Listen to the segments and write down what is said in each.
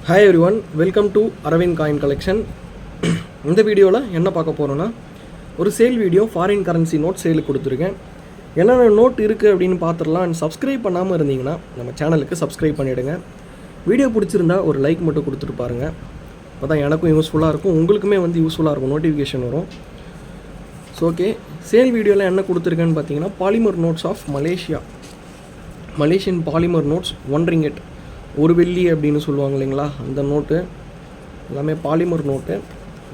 Hi everyone, welcome to Aravind coin collection. இந்த வீடியோவில் என்ன பார்க்க போகிறோன்னா, ஒரு sale video foreign currency note சேலுக்கு கொடுத்துருக்கேன். என்னென்ன நோட் இருக்குது அப்படின்னு பார்த்துடலாம். அண்ட் சப்ஸ்கிரைப் பண்ணாமல் இருந்தீங்கன்னா நம்ம சேனலுக்கு சப்ஸ்கிரைப் பண்ணிவிடுங்க. வீடியோ பிடிச்சிருந்தா ஒரு லைக் மட்டும் கொடுத்துட்டு பாருங்கள். அப்போ தான் எனக்கும் யூஸ்ஃபுல்லாக இருக்கும், உங்களுக்குமே யூஸ்ஃபுல்லாக இருக்கும், நோட்டிஃபிகேஷன் வரும். ஸோ ஓகே, சேல் வீடியோவில் என்ன கொடுத்துருக்கேன்னு பார்த்தீங்கன்னா, polymer notes of Malaysian polymer notes 1 ringgit, ஒரு வெள்ளி அப்படின்னு சொல்லுவாங்க இல்லைங்களா, அந்த நோட்டு எல்லாமே பாலிமர் நோட்டு.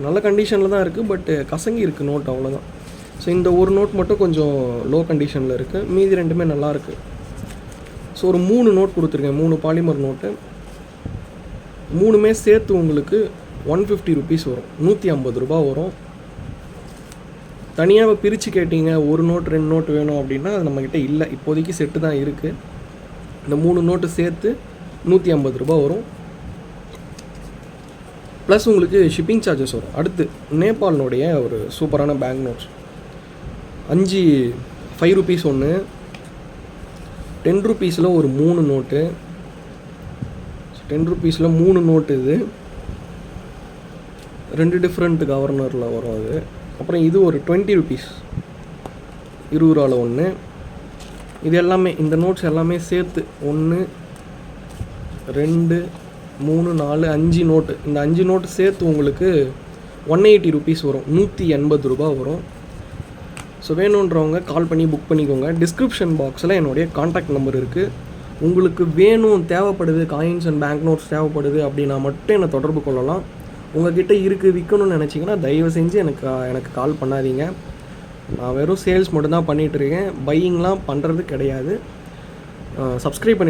நல்ல கண்டிஷனில் தான் இருக்குது, பட் கசங்கி இருக்குது நோட், அவ்வளோதான். ஸோ இந்த ஒரு நோட் மட்டும் கொஞ்சம் லோ கண்டிஷனில் இருக்குது, மீதி ரெண்டுமே நல்லாயிருக்கு. ஸோ ஒரு 3 நோட் கொடுத்துருக்கேன், 3 பாலிமர் நோட்டு. 3மே சேர்த்து உங்களுக்கு 150 rupees வரும், 150 ரூபா வரும். தனியாக பிரித்து கேட்டிங்க, ஒரு நோட் 2 நோட் வேணும் அப்படின்னா அது நம்மக்கிட்ட இல்லை, இப்போதைக்கு செட்டு தான் இருக்குது. இந்த 3 நோட்டு சேர்த்து 150 ரூபா வரும். ப்ளஸ் உங்களுக்கு ஷிப்பிங் சார்ஜஸ் வரும். அடுத்து நேபாளினுடைய ஒரு சூப்பரான பேங்க் நோட்ஸ், 5 rupees ஒன்று, 10 rupeesல ஒரு 3 நோட்டு, 10 rupeesல 3 நோட்டு. இது 2 டிஃப்ரெண்ட் கவர்னரில் வரும் அது. அப்புறம் இது ஒரு 20 rupees, 20 ரூபாவில் ஒன்று. இது எல்லாமே, இந்த நோட்ஸ் எல்லாமே சேர்த்து 1 2 3 4 5 நோட்டு. இந்த 5 நோட்டு சேர்த்து உங்களுக்கு 180 rupees வரும், 180 ரூபா வரும். ஸோ வேணுன்றவங்க கால் பண்ணி புக் பண்ணிக்கோங்க. டிஸ்கிரிப்ஷன் பாக்ஸில் என்னுடைய காண்டாக்ட் நம்பர் இருக்குது. உங்களுக்கு வேணும், தேவைப்படுது, காயின்ஸ் அண்ட் பேங்க் நோட்ஸ் தேவைப்படுது அப்படின்னா மட்டும் என்னை தொடர்பு கொள்ளலாம். உங்கள்கிட்ட இருக்குது, விற்கணும்னு நினச்சிங்கன்னா தயவு செஞ்சு எனக்கு கால் பண்ணாதீங்க. நான் வெறும் சேல்ஸ் மட்டும்தான் பண்ணிகிட்ருக்கேன், பையிங்லாம் பண்ணுறது கிடையாது. சப்ஸ்கிரைப் பண்ணி